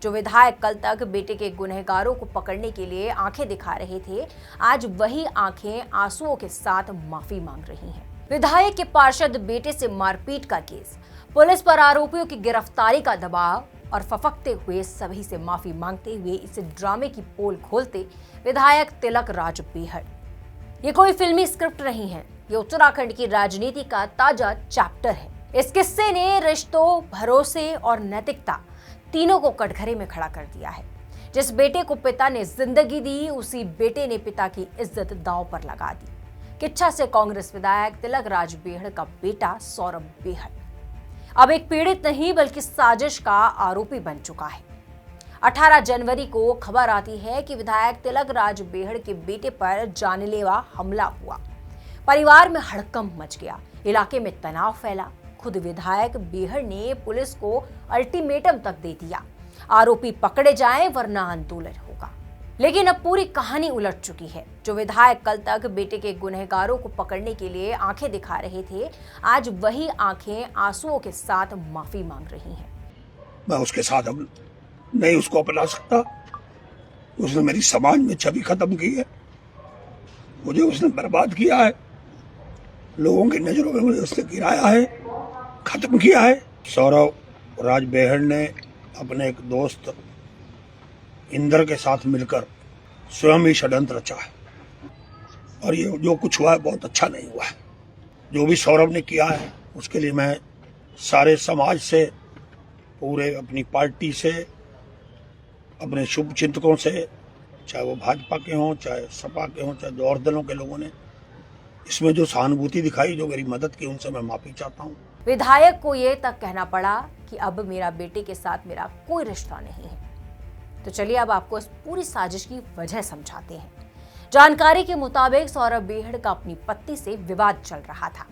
जो विधायक कल तक बेटे के गुनहगारों को पकड़ने के लिए आंखें दिखा रहे थे, आज वही आंखें आंसुओं के साथ माफी मांग रही हैं। विधायक के पार्षद बेटे से मारपीट का केस, पुलिस पर आरोपियों की गिरफ्तारी का दबाव और फफकते हुए सभी से माफी मांगते हुए इस ड्रामे की पोल खोलते विधायक तिलक राज बेहड़। ये कोई फिल्मी स्क्रिप्ट नहीं है, ये उत्तराखंड की राजनीति का ताजा चैप्टर है। इस किस्से ने रिश्तों, भरोसे और नैतिकता तीनों को कटघरे में खड़ा कर दिया है। जिस बेटे को पिता ने जिंदगी दी, उसी बेटे ने पिता की इज्जत दांव पर लगा दी। किच्छा से कांग्रेस विधायक तिलक राज बेहड़ का बेटा सौरभ बेहड़ अब एक पीड़ित नहीं बल्कि साजिश का आरोपी बन चुका है। 18 जनवरी को खबर आती है कि विधायक तिलक राज बेहड़ के बेटे पर जानलेवा हमला हुआ। परिवार में हड़कंप मच गया, इलाके में तनाव फैला। खुद विधायक बेहड़ ने पुलिस को अल्टीमेटम तक दे दिया, आरोपी पकड़े जाएं वरना आंदोलन होगा। लेकिन अब पूरी कहानी उलट चुकी है। जो विधायक कल तक बेटे के गुनहगारों को पकड़ने के लिए आंखें दिखा रहे थे, आज वही आंखें आंसुओं के साथ माफी मांग रही हैं। मैं उसके साथ अब नहीं उसको अपना सकता। उसने मेरी समाज में छवि खत्म की है, मुझे उसने बर्बाद किया है, लोगों की नजरों में मुझे उसने गिराया है, खत्म किया है। सौरभ राज बेहड़ ने अपने एक दोस्त इंदर के साथ मिलकर स्वयं ही षड्यंत्र रचा है और ये जो कुछ हुआ है बहुत अच्छा नहीं हुआ है। जो भी सौरभ ने किया है उसके लिए मैं सारे समाज से, पूरे अपनी पार्टी से, अपने शुभ चिंतकों से, चाहे वो भाजपा के हों, चाहे सपा के हों, चाहे और दलों के लोगों ने इसमें जो सहानुभूति दिखाई, जो मेरी मदद की, उनसे मैं माफी चाहता हूँ। विधायक को ये तक कहना पड़ा कि अब मेरा बेटे के साथ मेरा कोई रिश्ता नहीं है। तो चलिए अब आपको इस पूरी साजिश की वजह समझाते हैं। जानकारी के मुताबिक सौरभ बेहड़ का अपनी पत्नी से विवाद चल रहा था।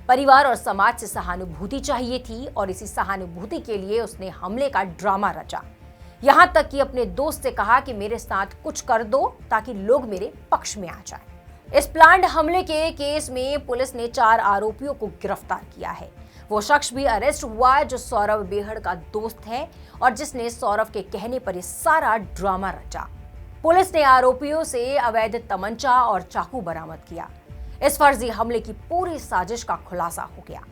परिवार और समाज से सहानुभूति चाहिए थी और इसी सहानुभूति के लिए उसने हमले का ड्रामा रचा। यहां तक कि अपने दोस्त से कहा कि मेरे साथ कुछ कर दो ताकि लोग मेरे पक्ष में आ जाएं। इस प्लान्ड हमले के केस में पुलिस ने 4 आरोपियों को गिरफ्तार किया है। वो शख्स भी अरेस्ट हुआ है जो सौरभ बेहड़ का दोस्त है और जिसने सौरभ के कहने पर ये सारा ड्रामा रचा। पुलिस ने आरोपियों से अवैध तमंचा और चाकू बरामद किया। इस फर्जी हमले की पूरी साजिश का खुलासा हो गया।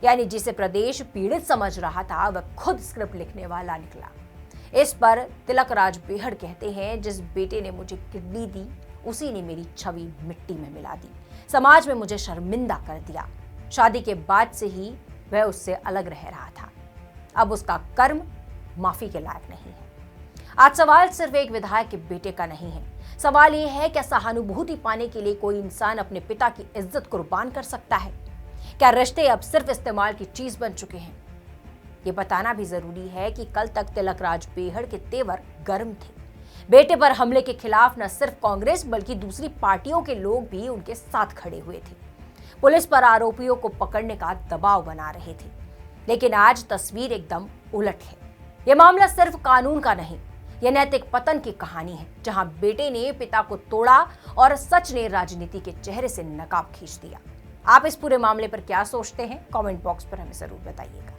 यानी जिसे प्रदेश पीड़ित समझ रहा था, वह खुद स्क्रिप्ट लिखने वाला निकला। इस पर तिलक राज बेहड़ कहते हैं, जिस बेटे ने मुझे किडनी दी, उसी ने मेरी छवि मिट्टी में मिला दी, समाज में मुझे शर्मिंदा कर दिया। शादी के बाद से ही वह उससे अलग रह रहा था। अब उसका कर्म माफी के लायक नहीं है। आज सवाल सिर्फ एक विधायक के बेटे का नहीं है। सवाल यह है, क्या सहानुभूति पाने के लिए कोई इंसान अपने पिता की इज्जत कुर्बान कर सकता है? क्या रिश्ते अब सिर्फ इस्तेमाल की चीज बन चुके हैं? ये बताना भी जरूरी है कि कल तक तिलक राज बेहड़ के तेवर गर्म थे। बेटे पर हमले के खिलाफ न सिर्फ कांग्रेस बल्कि दूसरी पार्टियों के लोग भी उनके साथ खड़े हुए थे। पुलिस पर आरोपियों को पकड़ने का दबाव बना रहे थे। लेकिन आज तस्वीर एकदम उलट है। यह मामला सिर्फ कानून का नहीं, यह नैतिक पतन की कहानी है, जहां बेटे ने पिता को तोड़ा और सच ने राजनीति के चेहरे से नकाब खींच दिया। आप इस पूरे मामले पर क्या सोचते हैं? कमेंट बॉक्स पर हमें जरूर बताइएगा।